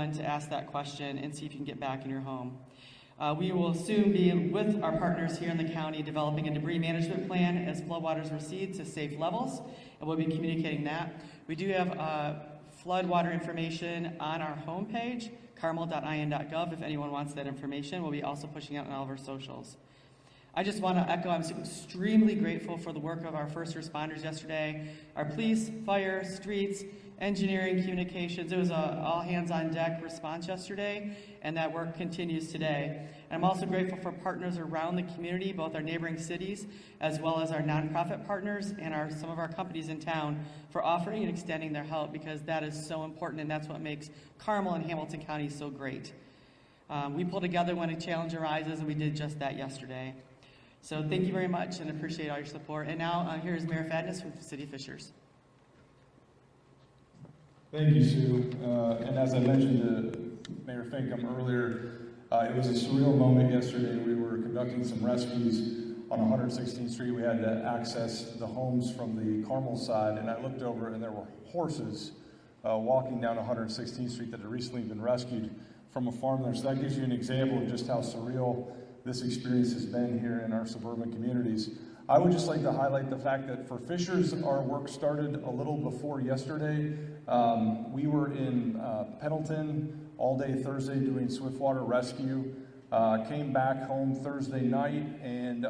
everyone to ask that question and see if you can get back in your home. We will soon be, with our partners here in the county, developing a debris management plan as floodwaters recede to safe levels, and we'll be communicating that. We do have floodwater information on our homepage, carmel.in.gov, if anyone wants that information. We'll be also pushing out on all of our socials. I just want to echo, I'm extremely grateful for the work of our first responders yesterday, our police, fire, streets, engineering, communications. It was a all-hands-on-deck response yesterday, and that work continues today. And I'm also grateful for partners around the community, both our neighboring cities, as well as our nonprofit partners and some of our companies in town for offering and extending their help, because that is so important, and that's what makes Carmel and Hamilton County so great. We pull together when a challenge arises, and we did just that yesterday. So thank you very much, and appreciate all your support. And now here's Mayor Fadness with the City of Fishers. Thank you, Sue. And as I mentioned to Mayor Finkham earlier, it was a surreal moment yesterday. We were conducting some rescues on 116th Street. We had to access the homes from the Carmel side, and I looked over and there were horses walking down 116th Street that had recently been rescued from a farm there. So that gives you an example of just how surreal this experience has been here in our suburban communities. I would just like to highlight the fact that for Fishers, our work started a little before yesterday. We were in Pendleton all day Thursday doing swiftwater rescue. Came back home Thursday night, and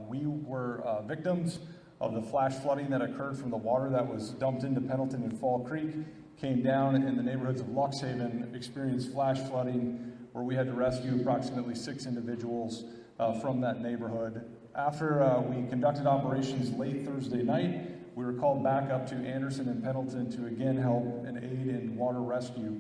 we were victims of the flash flooding that occurred from the water that was dumped into Pendleton and Fall Creek. Came down in the neighborhoods of Luxhaven, experienced flash flooding, where we had to rescue approximately 6 individuals from that neighborhood. After we conducted operations late Thursday night, we were called back up to Anderson and Pendleton to again help and aid in water rescue.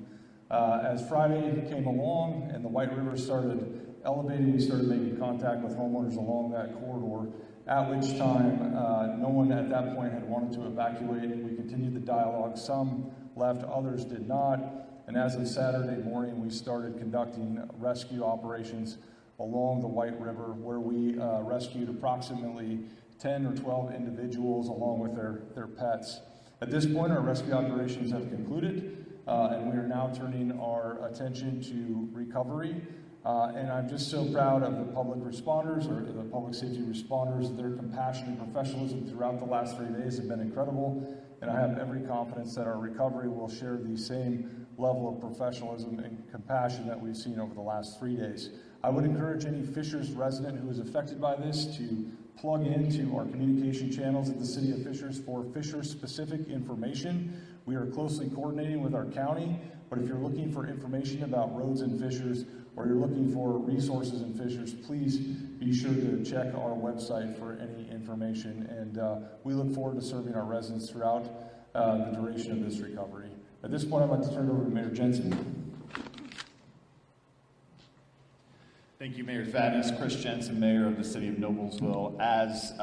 As Friday came along and the White River started elevating, we started making contact with homeowners along that corridor, at which time no one at that point had wanted to evacuate. We continued the dialogue. Some left, others did not. And as of Saturday morning, we started conducting rescue operations along the White River, where we rescued approximately 10 or 12 individuals along with their pets. At this point, our rescue operations have concluded, and we are now turning our attention to recovery. And I'm just so proud of the public responders, or the public safety responders. Their compassion and professionalism throughout the last 3 days have been incredible, and I have every confidence that our recovery will share the same level of professionalism and compassion that we've seen over the last 3 days. I would encourage any Fishers resident who is affected by this to plug into our communication channels at the City of Fishers for Fishers-specific information. We are closely coordinating with our county, but if you're looking for information about roads in Fishers, or you're looking for resources in Fishers, please be sure to check our website for any information, and we look forward to serving our residents throughout the duration of this recovery. At this point, I'd like to turn it over to Mayor Jensen. Thank you, Mayor Fadness. Chris Jensen, Mayor of the City of Noblesville. As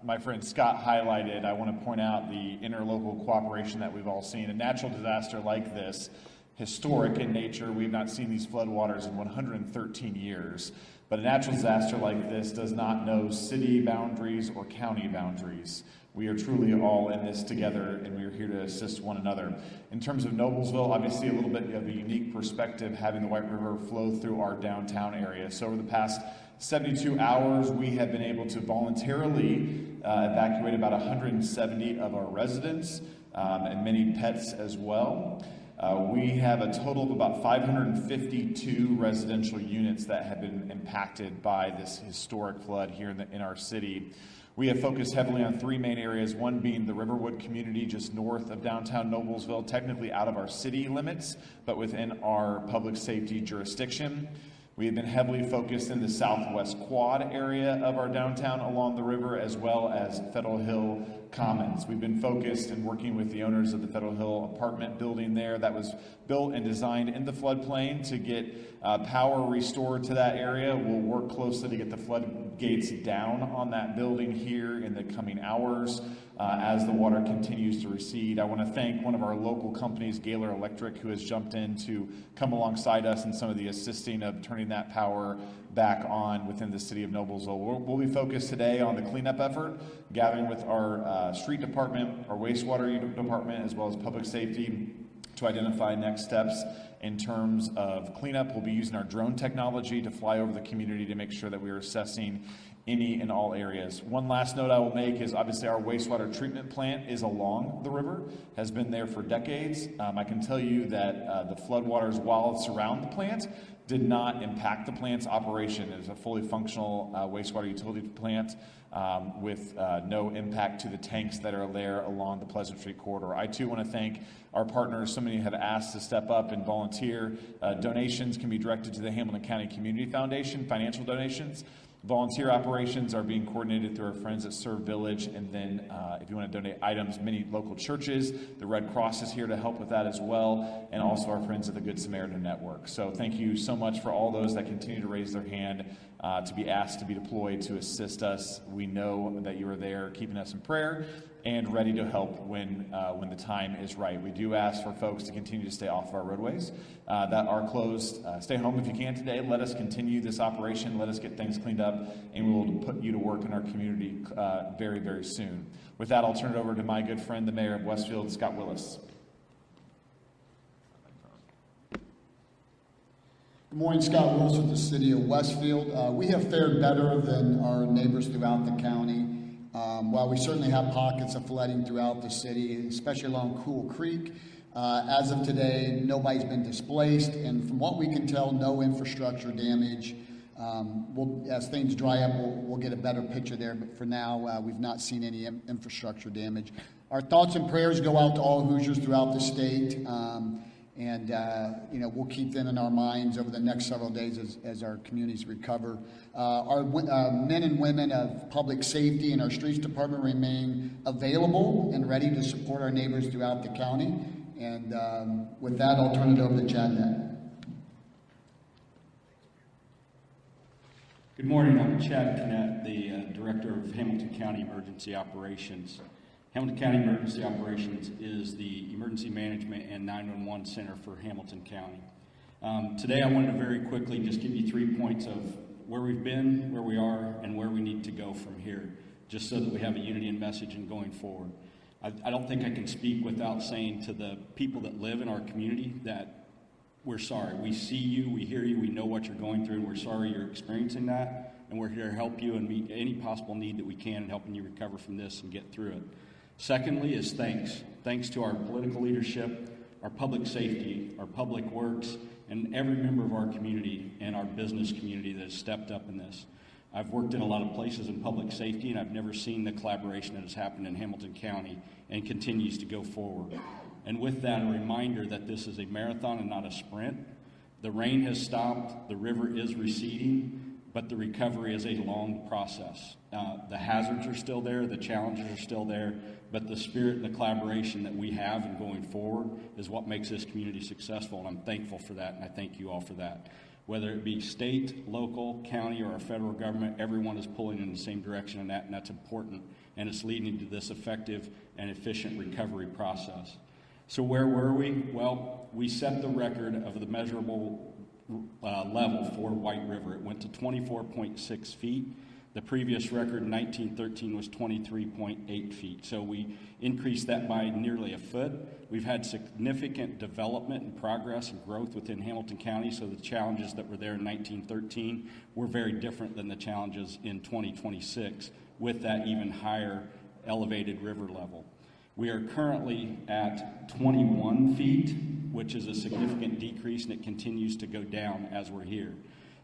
my friend Scott highlighted, I want to point out the interlocal cooperation that we've all seen. A natural disaster like this, historic in nature, we've not seen these floodwaters in 113 years, but a natural disaster like this does not know city boundaries or county boundaries. We are truly all in this together, and we are here to assist one another. In terms of Noblesville, obviously a little bit of a unique perspective having the White River flow through our downtown area. So over the past 72 hours, we have been able to voluntarily evacuate about 170 of our residents and many pets as well. We have a total of about 552 residential units that have been impacted by this historic flood here in our city. We have focused heavily on 3 main areas, one being the Riverwood community just north of downtown Noblesville, technically out of our city limits, but within our public safety jurisdiction. We have been heavily focused in the southwest quad area of our downtown along the river, as well as Federal Hill Commons. We've been focused and working with the owners of the Federal Hill apartment building there that was built and designed in the floodplain to get power restored to that area. We'll work closely to get the floodgates down on that building here in the coming hours as the water continues to recede. I want to thank one of our local companies, Gaylor Electric, who has jumped in to come alongside us in some of the assisting of turning that power back on within the City of Noblesville. We'll be focused today on the cleanup effort, gathering with our street department, our wastewater department, as well as public safety, to identify next steps in terms of cleanup. We'll be using our drone technology to fly over the community to make sure that we are assessing any and all areas. One last note I will make is obviously our wastewater treatment plant is along the river, has been there for decades. I can tell you that the floodwaters, while surround the plant, did not impact the plant's operation. It is a fully functional wastewater utility plant with no impact to the tanks that are there along the Pleasant Street corridor. I too want to thank our partners. So many have asked to step up and volunteer. Donations can be directed to the Hamilton County Community Foundation, financial donations. Volunteer operations are being coordinated through our friends at Serve Village, and then if you want to donate items, many local churches, the Red Cross is here to help with that as well, and also our friends at the Good Samaritan Network. So thank you so much for all those that continue to raise their hand to be asked to be deployed to assist us. We know that you are there keeping us in prayer and ready to help when the time is right. We do ask for folks to continue to stay off of our roadways that are closed. Stay home if you can today. Let us continue this operation. Let us get things cleaned up, and we will put you to work in our community very, very soon. With that, I'll turn it over to my good friend, the mayor of Westfield, Scott Willis. Good morning, Scott Willis with the city of Westfield. We have fared better than our neighbors throughout the county. While we certainly have pockets of flooding throughout the city, especially along Cool Creek, as of today, nobody's been displaced, and from what we can tell, no infrastructure damage. As things dry up, we'll get a better picture there, but for now, we've not seen any infrastructure damage. Our thoughts and prayers go out to all Hoosiers throughout the state. We'll keep them in our minds over the next several days as our communities recover. Our men and women of public safety and our streets department remain available and ready to support our neighbors throughout the county. And with that, I'll turn it over to Chad Nett. Good morning. I'm Chad Cannett, the Director of Hamilton County Emergency Operations. Hamilton County Emergency Operations is the emergency management and 911 center for Hamilton County. Today I wanted to very quickly just give you 3 points of where we've been, where we are, and where we need to go from here, just so that we have a unity in message and going forward. I don't think I can speak without saying to the people that live in our community that we're sorry. We see you, we hear you, we know what you're going through, and we're sorry you're experiencing that, and we're here to help you and meet any possible need that we can in helping you recover from this and get through it. Secondly is thanks. Thanks to our political leadership, our public safety, our public works, and every member of our community and our business community that has stepped up in this. I've worked in a lot of places in public safety, and I've never seen the collaboration that has happened in Hamilton County and continues to go forward. And with that, a reminder that this is a marathon and not a sprint. The rain has stopped, the river is receding, but the recovery is a long process. The hazards are still there, the challenges are still there, but the spirit and the collaboration that we have in going forward is what makes this community successful, and I'm thankful for that, and I thank you all for that. Whether it be state, local, county, or our federal government, everyone is pulling in the same direction on that, and that's important, and it's leading to this effective and efficient recovery process. So where were we? Well, we set the record of the measurable level for White River. It went to 24.6 feet. The previous record in 1913 was 23.8 feet. So we increased that by nearly a foot. We've had significant development and progress and growth within Hamilton County, so the challenges that were there in 1913 were very different than the challenges in 2026 with that even higher elevated river level. We are currently at 21 feet, which is a significant decrease, and it continues to go down as we're here.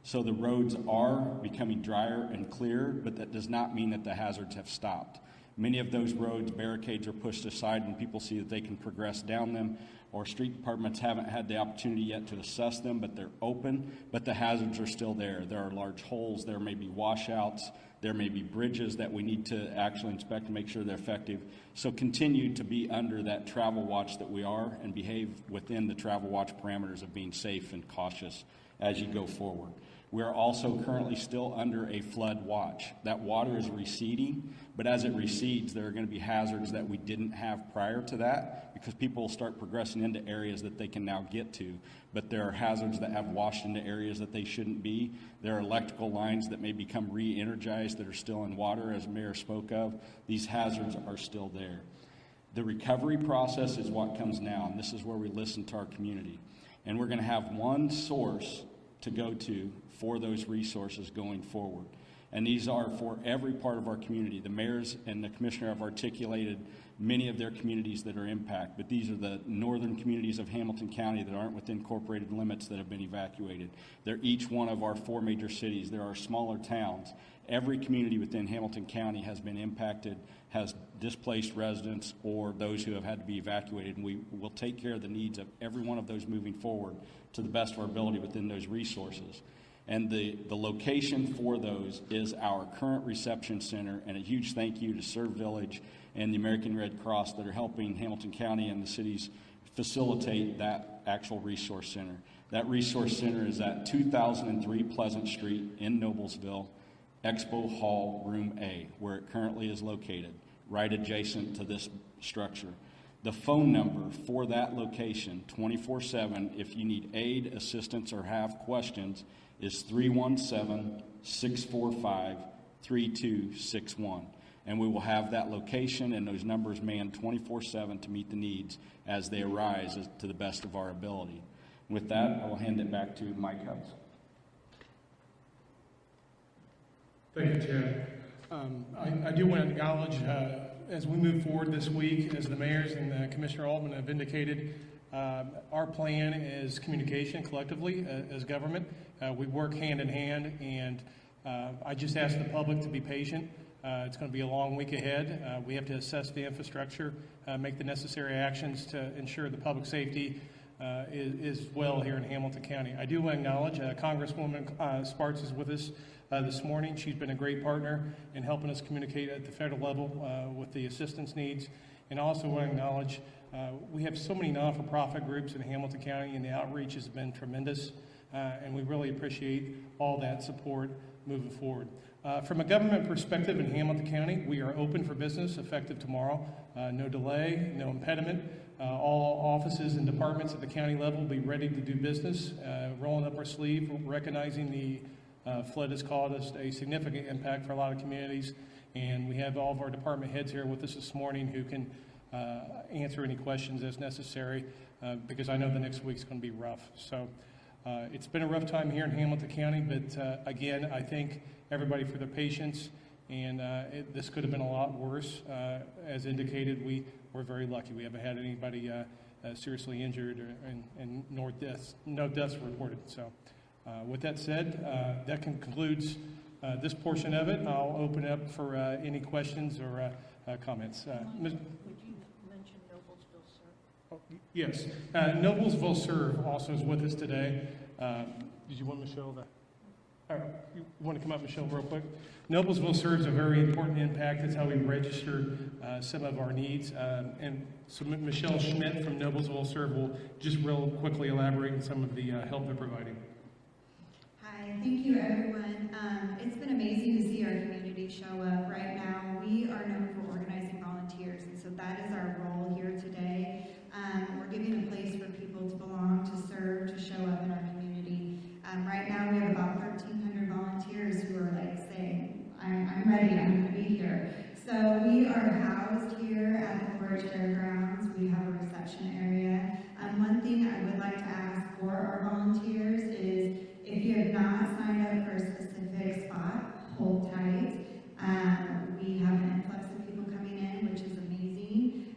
So the roads are becoming drier and clearer, but that does not mean that the hazards have stopped. Many of those roads, barricades are pushed aside and people see that they can progress down them, or street departments haven't had the opportunity yet to assess them, but they're open, but the hazards are still there. There are large holes, there may be washouts, there may be bridges that we need to actually inspect to make sure they're effective. So continue to be under that travel watch that we are and behave within the travel watch parameters of being safe and cautious as you go forward. We are also currently still under a flood watch. That water is receding, but as it recedes, there are going to be hazards that we didn't have prior to that because people will start progressing into areas that they can now get to. But there are hazards that have washed into areas that they shouldn't be. There are electrical lines that may become re-energized that are still in water, as Mayor spoke of. These hazards are still there. The recovery process is what comes now, and this is where we listen to our community. And we're going to have one source to go to for those resources going forward. And these are for every part of our community. The mayors and the commissioner have articulated many of their communities that are impacted, but these are the northern communities of Hamilton County that aren't within incorporated limits that have been evacuated. They're each one of our 4 major cities. There are smaller towns. Every community within Hamilton County has been impacted, has displaced residents or those who have had to be evacuated, and we will take care of the needs of every one of those moving forward to the best of our ability within those resources. And the location for those is our current reception center, and a huge thank you to Serve Village and the American Red Cross that are helping Hamilton County and the cities facilitate that actual resource center. That resource center is at 2003 Pleasant Street in Noblesville, Expo Hall, Room A, where it currently is located, right adjacent to this structure. The phone number for that location, 24/7, if you need aid, assistance, or have questions, is 317-645-3261. And we will have that location and those numbers manned 24/7 to meet the needs as they arise to the best of our ability. With that, I will hand it back to Mike Hubbs. Thank you, Chad. I do want to acknowledge, as we move forward this week, as the mayors and Commissioner Altman have indicated, our plan is communication collectively as government. We work hand in hand, and I just ask the public to be patient. It's going to be a long week ahead. We have to assess the infrastructure, make the necessary actions to ensure the public safety is well here in Hamilton County. I do want to acknowledge Congresswoman Sparks is with us this morning. She's been a great partner in helping us communicate at the federal level with the assistance needs. And also want to acknowledge we have so many non-for-profit groups in Hamilton County, and the outreach has been tremendous. And we really appreciate all that support moving forward. From a government perspective in Hamilton County, we are open for business effective tomorrow. No delay, no impediment. All offices and departments at the county level will be ready to do business, rolling up our sleeve, recognizing the flood has caused a significant impact for a lot of communities. And we have all of our department heads here with us this morning who can answer any questions as necessary, because I know the next week's going to be rough. So it's been a rough time here in Hamilton County, but again, I thank everybody for their patience, and this could have been a lot worse. As indicated, we're very lucky. We haven't had anybody seriously injured and no deaths reported. So with that said, that concludes this portion of it. I'll open it up for any questions or comments. Would you mention Noblesville, sir? Oh, yes. Noblesville Serve also is with us today. Did you want Michelle to? You want to come up, Michelle, real quick? Noblesville serves a very important impact. That's how we registered some of our needs. And so Michelle Schmidt from Noblesville Serve will just real quickly elaborate on some of the help they're providing. Hi, thank you, everyone. It's been amazing to see our community show up. Right now, we are known for organizing volunteers, and so that is our role here today. We're giving a place for people to belong, to serve, to show up in our community. Right now, we have about 1,300 volunteers who are like saying, I'm ready, I'm going to be here. So we are housed here at the Forage Fairgrounds. We have a reception area. One thing I would like to ask for our volunteers is, if you have not signed up for a specific spot, hold tight. We have an influx of people coming in, which is amazing,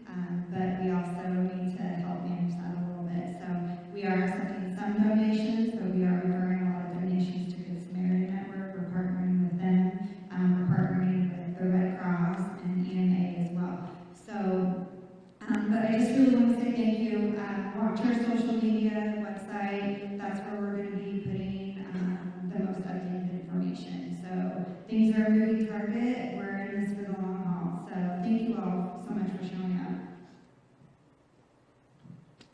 but we also need to help manage that a little bit. So we are accepting some donations, but we are referring a lot of donations to Good Samaritan Network. We're partnering with them. We're partnering with the Red Cross and EMA as well. So, but I just really want to say thank you. Watch our social media website. That's where we're going to be putting the most updated information. So things are a moving target. We're in this for the long haul. So thank you all so much for showing up.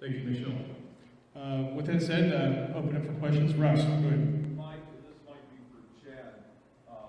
Thank you, Michelle. With that said, open up for questions. Russ, go ahead. Mike, this might be for Chad.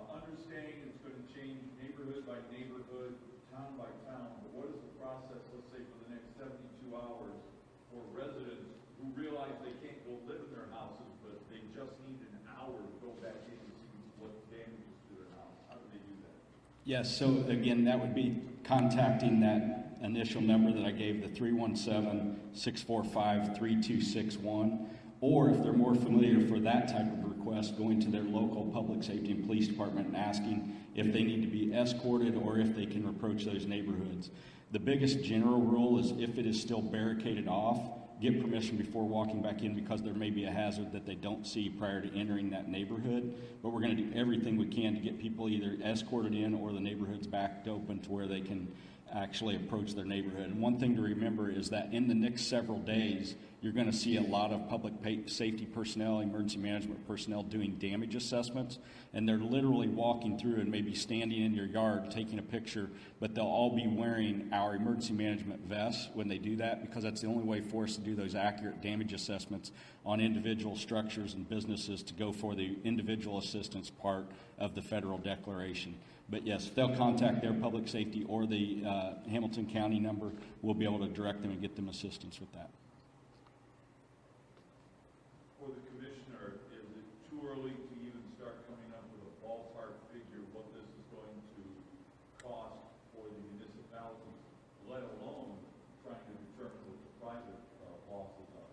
Understanding it's going to change neighborhood by neighborhood, town by town, but what is the process, let's say, for the next 72 hours for residents who realize they can't go live in their houses, but they just need an hour to go back in and see what damages to their house? How do they do that? Yes, so again, that would be contacting that initial number that I gave, the 317-645-3261, or if they're more familiar for that type of request, going to their local public safety and police department and asking if they need to be escorted or if they can approach those neighborhoods. The biggest general rule is if it is still barricaded off, get permission before walking back in, because there may be a hazard that they don't see prior to entering that neighborhood. But we're going to do everything we can to get people either escorted in or the neighborhoods back open to where they can actually approach their neighborhood. And one thing to remember is that in the next several days, you're going to see a lot of public safety personnel, emergency management personnel doing damage assessments, and they're literally walking through and maybe standing in your yard taking a picture, but they'll all be wearing our emergency management vests when they do that, because that's the only way for us to do those accurate damage assessments on individual structures and businesses to go for the individual assistance part of the federal declaration. But yes, if they'll contact their public safety or the Hamilton County number, we'll be able to direct them and get them assistance with that. For the commissioner, is it too early to even start coming up with a ballpark figure what this is going to cost for the municipalities, let alone trying to determine what the private losses are?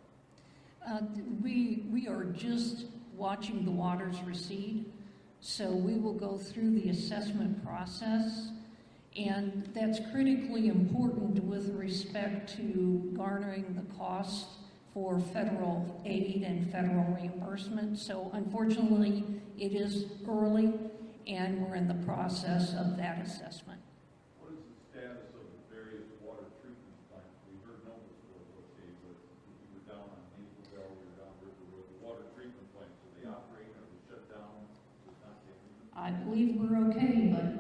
We are just watching the waters recede, so we will go through the assessment process, and that's critically important with respect to garnering the cost for federal aid and federal reimbursement. So unfortunately, it is early, and we're in the process of that assessment. What is the status of the various water treatment plants? We heard Noblesville was okay, but you were down on Noblesville, you were down River Road. The water treatment plants, are they operating, are they shut down? Is not getting... I believe we're okay, but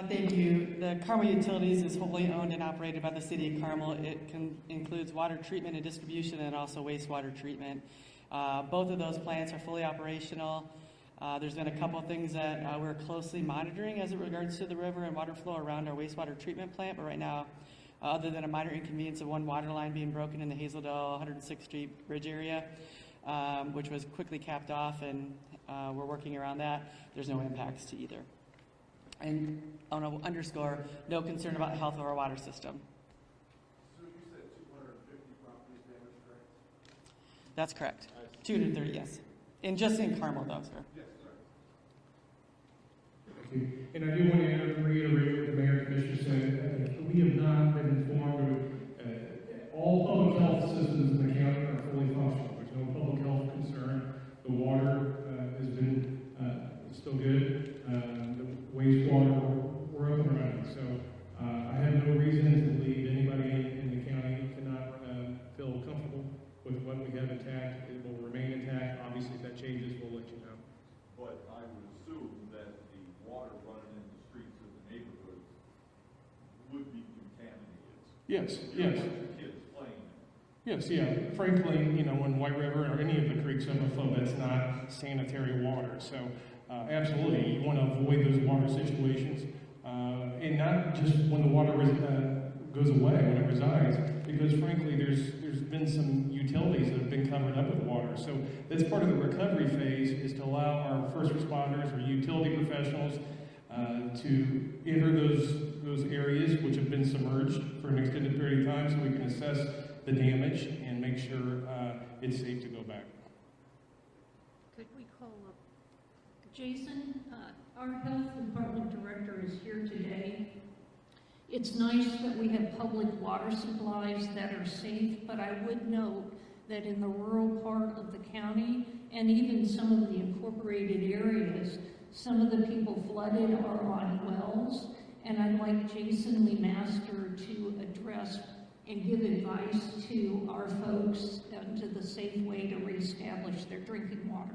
Thank you. The Carmel Utilities is wholly owned and operated by the City of Carmel. It includes water treatment and distribution and also wastewater treatment. Both of those plants are fully operational. There's been a couple of things that we're closely monitoring as it regards to the river and water flow around our wastewater treatment plant, but right now, other than a minor inconvenience of one water line being broken in the Hazeldale 106th Street Bridge area, which was quickly capped off, and we're working around that, there's no impacts to either. And I want to underscore, no concern about the health of our water system. So you said 250 properties damaged, correct? That's correct. 230, yes. And just in Carmel, though, sir. Yes, sir. Thank you. And I do want to reiterate what the mayor and commissioner said. We have not been informed of all public health systems in the county are fully functional. There's no public health concern. The water has been still good. The wastewater, we're up and running. So I have no reason to believe anybody in the county cannot feel comfortable with what we have intact. It will remain intact. Obviously, if that changes, we'll let you know. But I would assume that the water running in the streets of the neighborhoods would be contaminated. Yes, You don't yes. want your kids playing there. Yes, yeah. Frankly, in White River or any of the creeks overflow, that's not sanitary water. So absolutely, you want to avoid those water situations. And not just when the water goes away, when it resides, because frankly, there's been some utilities that have been covered up with water. So that's part of the recovery phase, is to allow our first responders or utility professionals to enter those areas which have been submerged for an extended period of time, so we can assess the damage and make sure it's safe to go back. could we call up Jason? Our health department director is here today. It's nice that we have public water supplies that are safe, but I would note that in the rural part of the county and even some of the incorporated areas, some of the people flooded are on wells, and I'd like Jason Lee Master to address and give advice to our folks to the safe way to reestablish their drinking water.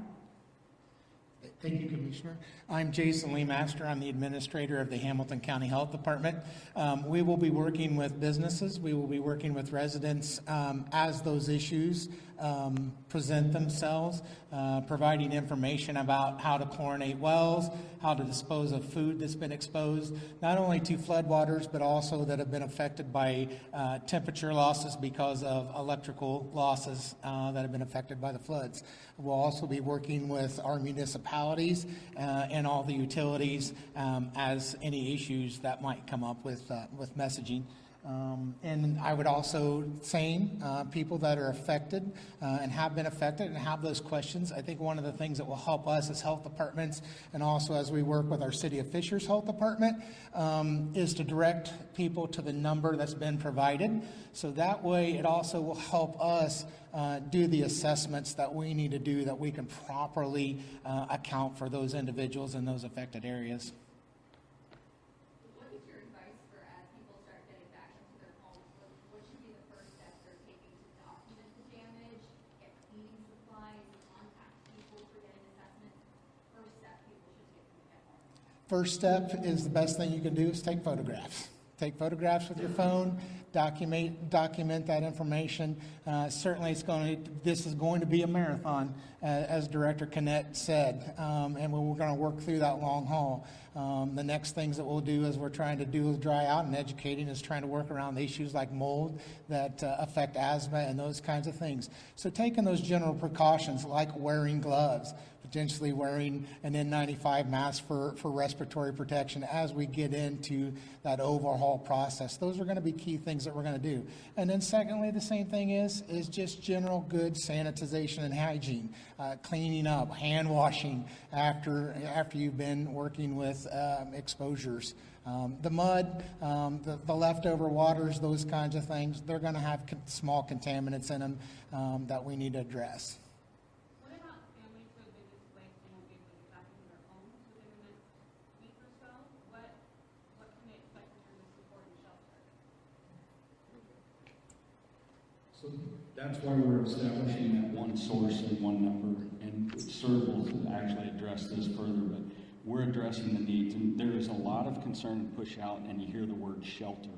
Thank you, Commissioner. I'm Jason Lee Master. I'm the administrator of the Hamilton County Health Department. We will be working with businesses. We will be working with residents as those issues present themselves, providing information about how to chlorinate wells, how to dispose of food that's been exposed, not only to floodwaters, but also that have been affected by temperature losses because of electrical losses that have been affected by the floods. We'll also be working with our municipalities municipalities and all the utilities as any issues that might come up with messaging. And I would also say people that are affected and have been affected and have those questions. I think one of the things that will help us as health departments, and also as we work with our City of Fishers Health Department, is to direct people to the number that's been provided. So that way it also will help us do the assessments that we need to do, that we can properly account for those individuals in those affected areas. What is your advice for as people start getting back into their homes? What should be the first steps they're taking to document the damage, get cleaning supplies, contact people for getting assessments? First step people should take when they get home. First step is the best thing you can do is take photographs. Take photographs with your phone, document that information. Certainly this is going to be a marathon, as Director Cannett said, and we're going to work through that long haul. The next things that we'll do as we're trying to do with dry out and educating is trying to work around the issues like mold that affect asthma and those kinds of things. So taking those general precautions like wearing gloves, potentially wearing an N95 mask for respiratory protection as we get into that overhaul process. Those are going to be key things that we're going to do. And then secondly, the same thing is just general good sanitization and hygiene, cleaning up, hand washing after you've been working with exposures. The mud, the leftover waters, those kinds of things, they're going to have small contaminants in them that we need to address. What about families who have been displaced and won't be able to get back into their homes within the next week or so? What can they expect in terms of support and shelter? So that's why we're establishing that one source and one number, and CERB will actually address this further, but we're addressing the needs, and there is a lot of concern and push out, and you hear the word shelter,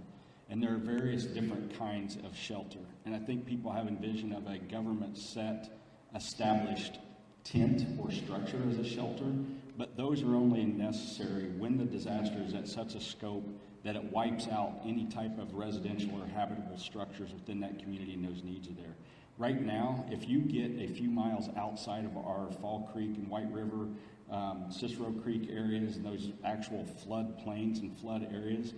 and there are various different kinds of shelter, and I think people have a vision of a government set, established tent or structure as a shelter, but those are only necessary when the disaster is at such a scope that it wipes out any type of residential or habitable structures within that community, and those needs are there. Right now, if you get a few miles outside of our Fall Creek and White River, Cicero Creek areas, and those actual flood plains and flood areas,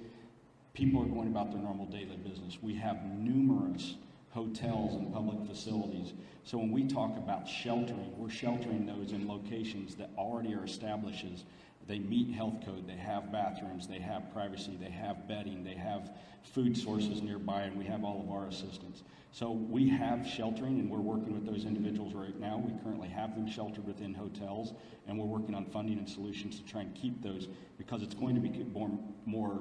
people are going about their normal daily business. We have numerous hotels and public facilities. So when we talk about sheltering, we're sheltering those in locations that already are established. They meet health code, they have bathrooms, they have privacy, they have bedding, they have food sources nearby, and we have all of our assistance. So we have sheltering, and we're working with those individuals right now. We currently have them sheltered within hotels, and we're working on funding and solutions to try and keep those, because it's going to be more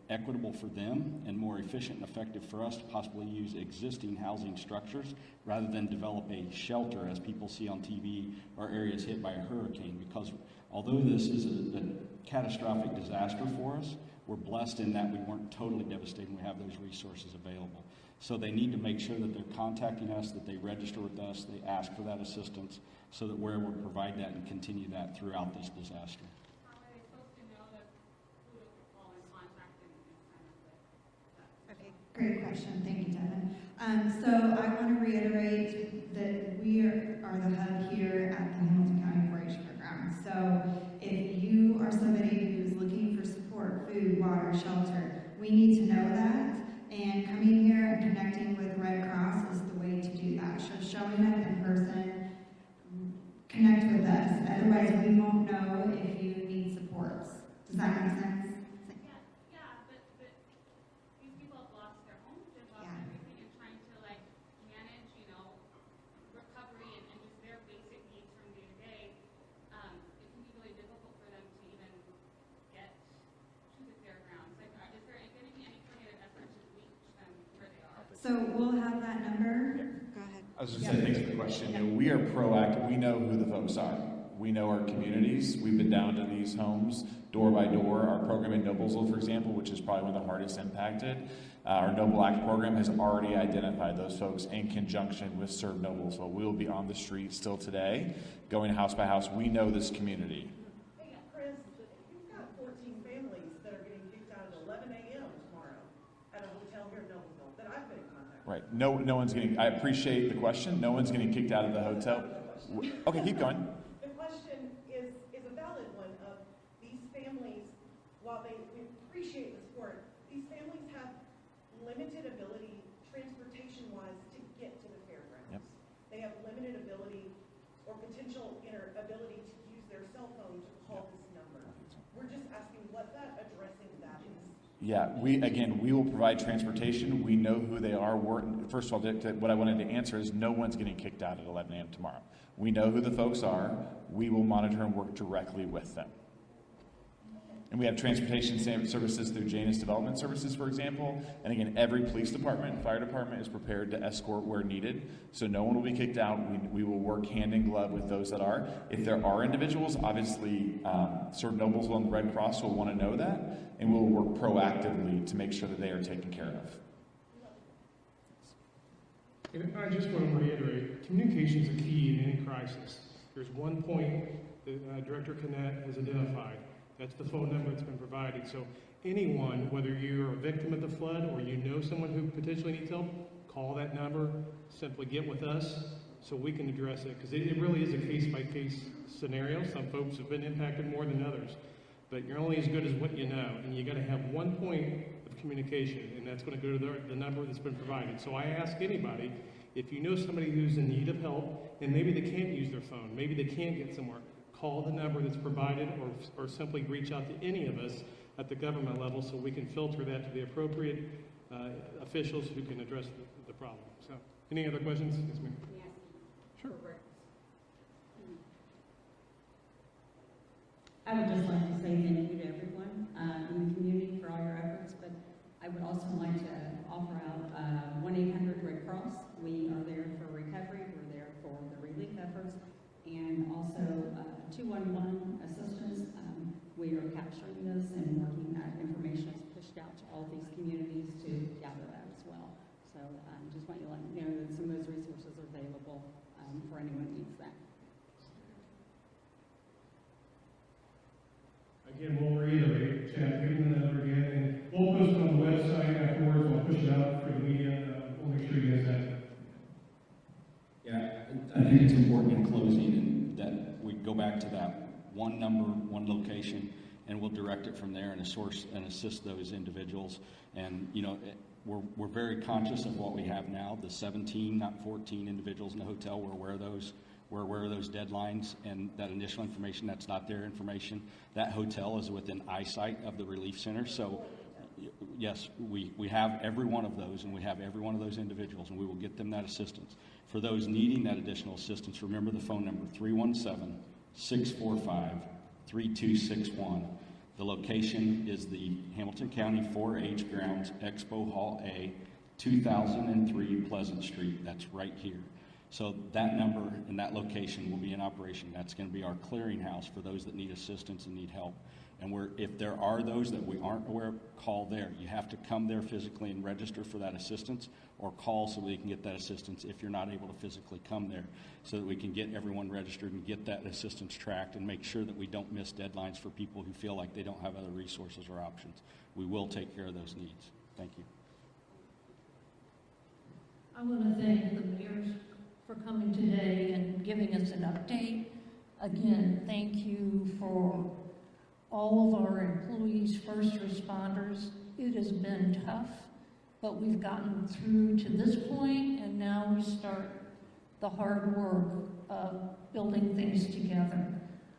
equitable for them and more efficient and effective for us to possibly use existing housing structures rather than develop a shelter as people see on TV or areas hit by a hurricane. Because although this is a catastrophic disaster for us, we're blessed in that we weren't totally devastated and we have those resources available. So they need to make sure that they're contacting us, that they register with us, they ask for that assistance so that we're able to provide that and continue that throughout this disaster. How are they supposed to know that who to call and contact in these kind of Okay, great question. Thank you, Devin. So I want to reiterate that we are the hub here at the Hamilton County 4-H program. So if you are somebody who's looking for support, food, water, shelter, we need to know that. And coming here and connecting with Red Cross is the way to do that. So showing up in person, connect with us. Otherwise, we won't know if you need supports. Does that make sense? Yeah, but these people have lost their homes, they've lost everything, and trying to manage, recovery and just their basic needs from day to day. It can be really difficult for them to even get to the fairgrounds. Is there going to be any coordinated effort to reach them where they are? So we'll have that number. Go ahead. I was just saying, thanks for the question. We are proactive. We know who the folks are. We know our communities. We've been down to these homes door by door. Our program in Noblesville, for example, which is probably one of the hardest impacted, our Noble Act program has already identified those folks in conjunction with Serve Noblesville. We will be on the street still today, going house by house. We know this community. Hey, Chris, you've got 14 families that are getting kicked out at 11 a.m. tomorrow at a hotel here in Noblesville that I've been in contact with. Right. No one's getting, I appreciate the question. No one's getting kicked out of the hotel. Okay, keep going. The question is a while we appreciate the support, these families have limited ability, transportation-wise, to get to the fairgrounds. Yep. They have limited ability or potential ability to use their cell phone to call this number. We're just asking what that addressing that is. Yeah, we will provide transportation. We know who they are. First of all, what I wanted to answer is no one's getting kicked out at 11 a.m. tomorrow. We know who the folks are. We will monitor and work directly with them. And we have transportation services through Janus Development Services, for example. And again, every police department and fire department is prepared to escort where needed. So no one will be kicked out. We will work hand in glove with those that are. If there are individuals, obviously, sort of Noblesville and the Red Cross will want to know that. And we'll work proactively to make sure that they are taken care of. And I just want to reiterate, communication is a key in any crisis. There's one point that Director Canet has identified. That's the phone number that's been provided. So anyone, whether you're a victim of the flood or you know someone who potentially needs help, call that number, simply get with us so we can address it. Because it really is a case-by-case scenario. Some folks have been impacted more than others. But you're only as good as what you know. And you got to have one point of communication, and that's going to go to the number that's been provided. So I ask anybody, if you know somebody who's in need of help, and maybe they can't use their phone, maybe they can't get somewhere, call the number that's provided or simply reach out to any of us at the government level so we can filter that to the appropriate officials who can address the problem. So, any other questions? Yes, ma'am. Yes. Sure. I would just like to say thank you to everyone in the community for all your efforts, but I would also like to offer out 1-800 Red Cross. We are there for recovery, we're there for the relief efforts, and also 211 assistance. We are capturing this and working that information is pushed out to all these communities to gather that as well. So just want you to let you know that some of those resources are available for anyone who needs that. Again, we'll reiterate, Chad, give them the number again, and we'll post it on the website afterwards. We'll push it out for the media. We'll make sure you guys have it. Yeah, I think it's important in closing that we go back to that one number, one location, and we'll direct it from there and assist those individuals. And, you know, we're very conscious of what we have now, the 17, not 14 individuals in the hotel. We're aware of those. We're aware of those deadlines and that initial information, that's not their information. That hotel is within eyesight of the relief center. So, yes, we have every one of those, and we have every one of those individuals, and we will get them that assistance. For those needing that additional assistance, remember the phone number, 317-645-3261. The location is the Hamilton County 4-H Grounds Expo Hall A, 2003 Pleasant Street. That's right here. So that number and that location will be in operation. That's going to be our clearinghouse for those that need assistance and need help. And if there are those that we aren't aware of, call there. You have to come there physically and register for that assistance, or call so we can get that assistance if you're not able to physically come there, so that we can get everyone registered and get that assistance tracked and make sure that we don't miss deadlines for people who feel like they don't have other resources or options. We will take care of those needs. Thank you. I want to thank the mayors for coming today and giving us an update. Again, thank you for all of our employees, first responders. It has been tough, but we've gotten through to this point, and now we start the hard work of building things together.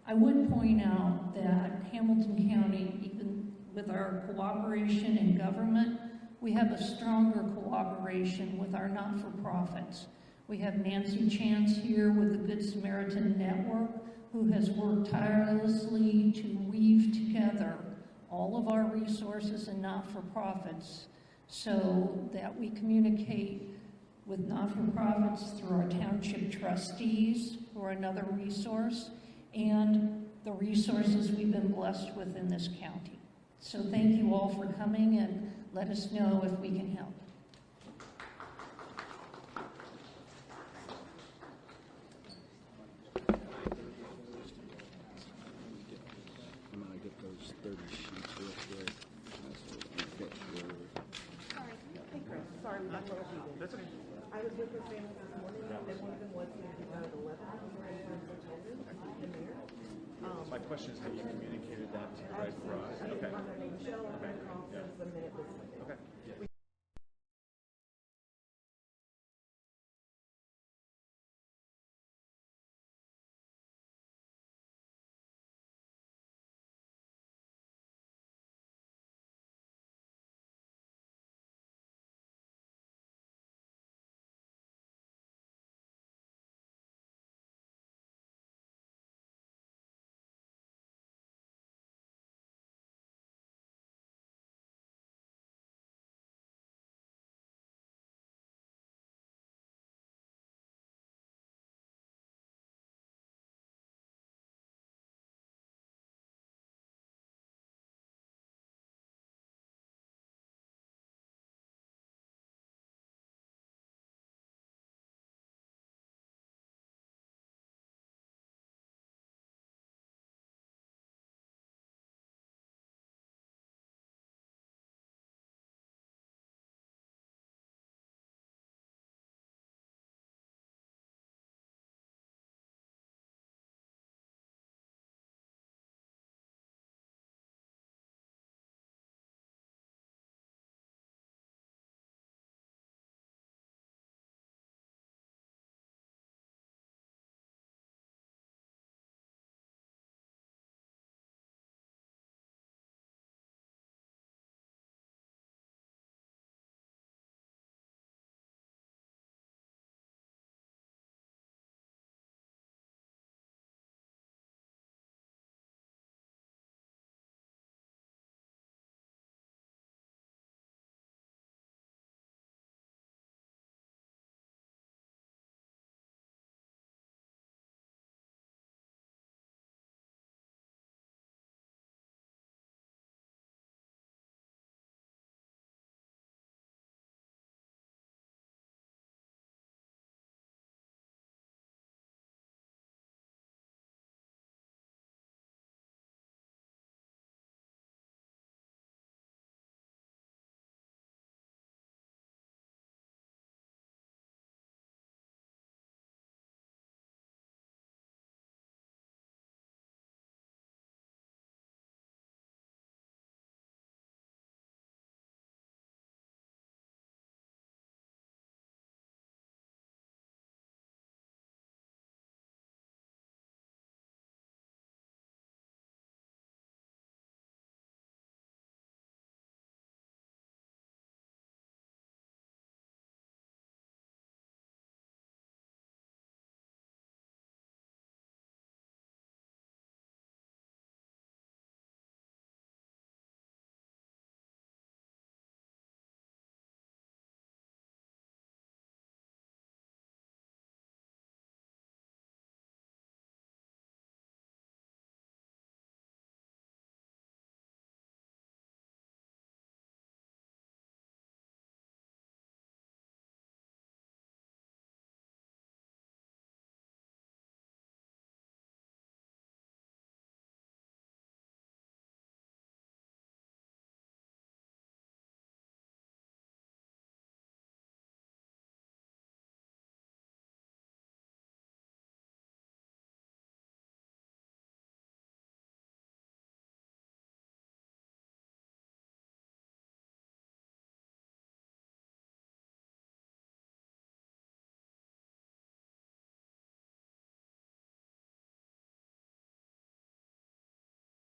I would point out that Hamilton County, even with our cooperation in government, we have a stronger cooperation with our not-for-profits. We have Nancy Chance here with the Good Samaritan Network, who has worked tirelessly to weave together all of our resources and not-for-profits so that we communicate with not-for-profits through our township trustees, who are another resource, and the resources we've been blessed with in this county. So thank you all for coming, and let us know if we can help. I'm going to get those 30 sheets real quick. Hey, Chris, sorry we got to you. That's okay. I was with your family this morning, and one of them was at 11. My question is, have you communicated that to the Red Cross? Okay. Shell Red Cross is the minute